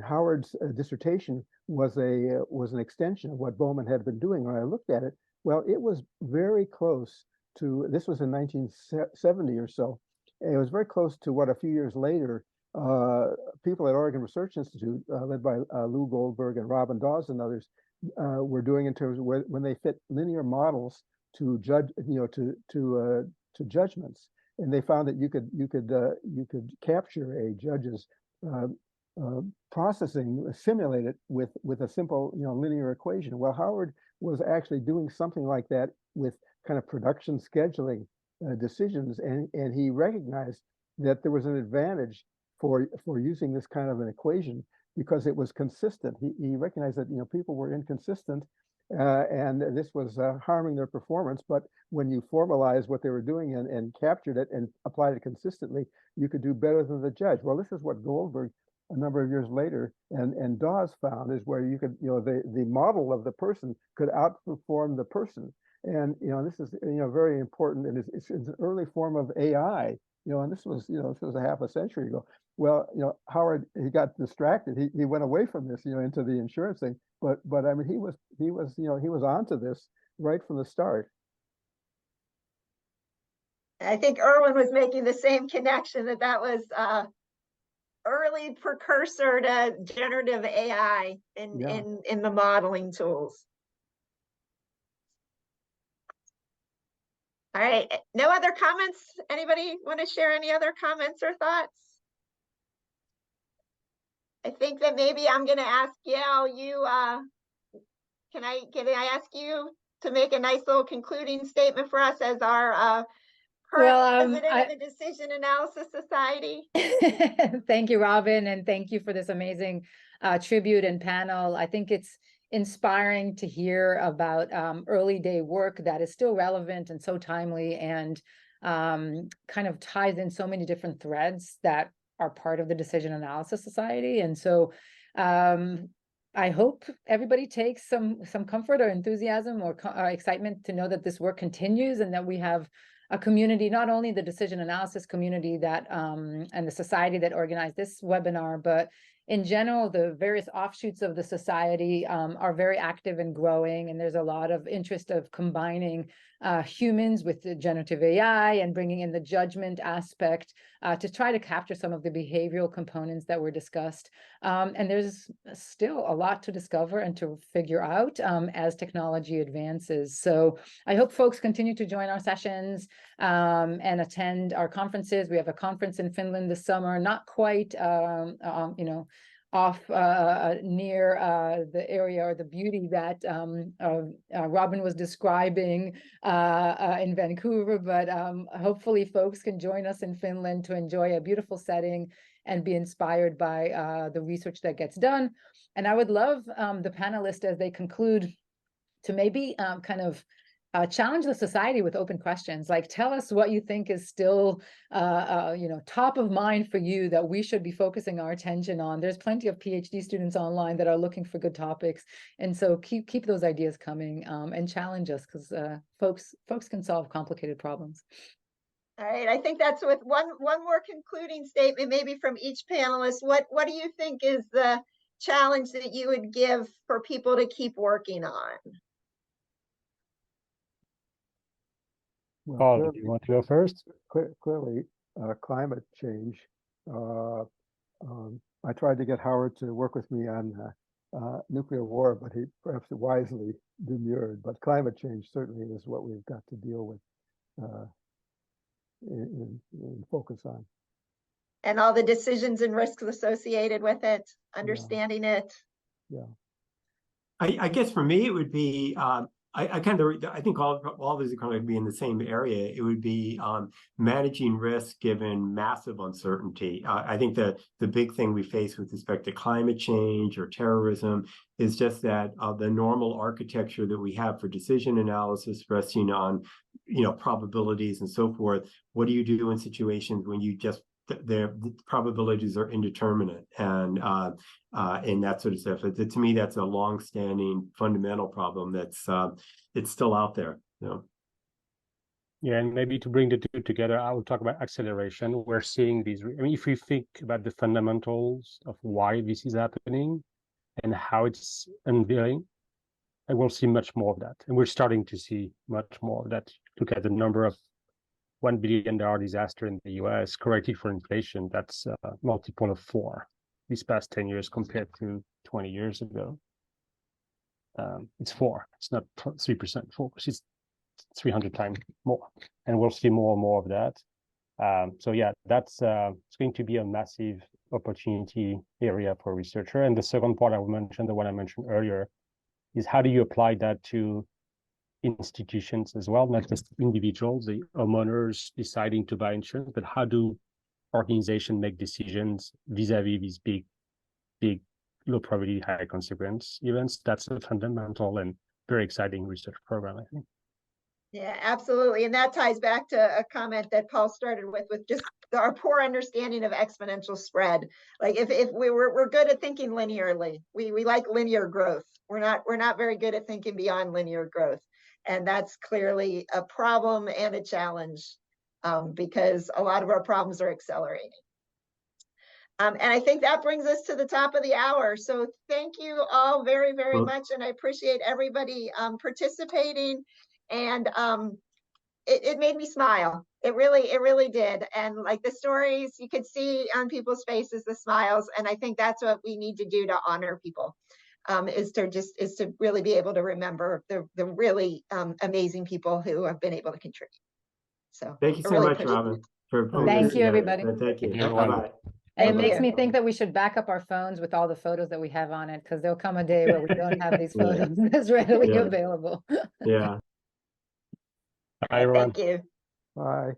Howard's dissertation was an extension of what Bowman had been doing. When I looked at it, well, it was very close to, this was in 1970 or so, and it was very close to what a few years later people at Oregon Research Institute, led by Lou Goldberg and Robin Dawes and others, were doing in terms of when they fit linear models to judge, to judgments, and they found that you could capture a judge's processing, simulate it with a simple linear equation. Well, Howard was actually doing something like that with kind of production scheduling decisions, and he recognized that there was an advantage for using this kind of an equation because it was consistent. He recognized that people were inconsistent, and this was harming their performance. But when you formalized what they were doing and captured it and applied it consistently, you could do better than the judge. Well, this is what Goldberg, a number of years later, and Dawes found, is where you could, the model of the person could outperform the person. And this is very important, and it's an early form of AI. And this was a half a century ago. Well, Howard, he got distracted. He went away from this, into the insurance thing. But I mean, he was onto this right from the start. I think Erwann was making the same connection, that was early precursor to generative AI in the modeling tools. All right, no other comments? Anybody want to share any other comments or thoughts? I think that maybe I'm going to ask Yael, can I ask you to make a nice little concluding statement for us as our president of the Decision Analysis Society? Thank you, Robin, and thank you for this amazing tribute and panel. I think it's inspiring to hear about early day work that is still relevant and so timely, and kind of ties in so many different threads that are part of the Decision Analysis Society. And so I hope everybody takes some comfort or enthusiasm or excitement to know that this work continues, and that we have a community, not only the decision analysis community that and the society that organized this webinar, but in general, the various offshoots of the society are very active and growing, and there's a lot of interest of combining humans with the generative AI and bringing in the judgment aspect to try to capture some of the behavioral components that were discussed. And there's still a lot to discover and to figure out as technology advances. So I hope folks continue to join our sessions and attend our conferences. We have a conference in Finland this summer, not quite, off near the area or the beauty that Robin was describing in Vancouver, but hopefully folks can join us in Finland to enjoy a beautiful setting and be inspired by the research that gets done. And I would love the panelists, as they conclude, to maybe challenge the society with open questions. Like, tell us what you think is still, top of mind for you that we should be focusing our attention on. There's plenty of PhD students online that are looking for good topics, and so keep those ideas coming and challenge us, because folks can solve complicated problems. All right, I think that's with one more concluding statement, maybe from each panelist. What do you think is the challenge that you would give for people to keep working on? Well, Paul, do you want to go first? clearly, climate change. I tried to get Howard to work with me on nuclear war, but he perhaps wisely demurred. But climate change certainly is what we've got to deal with and focus on. And all the decisions and risks associated with it, understanding it. Yeah. I guess for me, it would be, I think all these are kind of be in the same area. It would be managing risk given massive uncertainty. I think the big thing we face with respect to climate change or terrorism is just that the normal architecture that we have for decision analysis resting on, probabilities and so forth. What do you do in situations when you just the probabilities are indeterminate and that sort of stuff? To me, that's a long-standing fundamental problem that's it's still out there. Yeah, and maybe to bring the two together, I will talk about acceleration. We're seeing these. If we think about the fundamentals of why this is happening and how it's unveiling, I will see much more of that, and we're starting to see much more of that. Look at the number of $1 billion disaster in the US, corrected for inflation. That's a multiple of 4 these past 10 years compared to 20 years ago. It's 4. It's not 3%. 4. It's 300 times more, and we'll see more and more of that. So yeah, that's it's going to be a massive opportunity area for a researcher. And the second part I will mention, the one I mentioned earlier, is how do you apply that to institutions as well, not just individuals, the homeowners deciding to buy insurance, but how do organizations make decisions vis-a-vis these big, low probability, high consequence events? That's a fundamental and very exciting research program, I think. Yeah, absolutely. And that ties back to a comment that Paul started with just our poor understanding of exponential spread. Like if we're good at thinking linearly, we like linear growth. We're not very good at thinking beyond linear growth. And that's clearly a problem and a challenge because a lot of our problems are accelerating. And I think that brings us to the top of the hour. So thank you all very, very much. And I appreciate everybody participating. And it made me smile. It really did. And like the stories, you could see on people's faces, the smiles. And I think that's what we need to do to honor people. Is to really be able to remember the really amazing people who have been able to contribute. So thank you so much, Robin. Thank you, everybody. Thank you. Bye-bye. And it makes me think that we should back up our phones with all the photos that we have on it, because there'll come a day where we don't have these photos as readily available. Yeah. Bye, everyone. Thank you. Bye.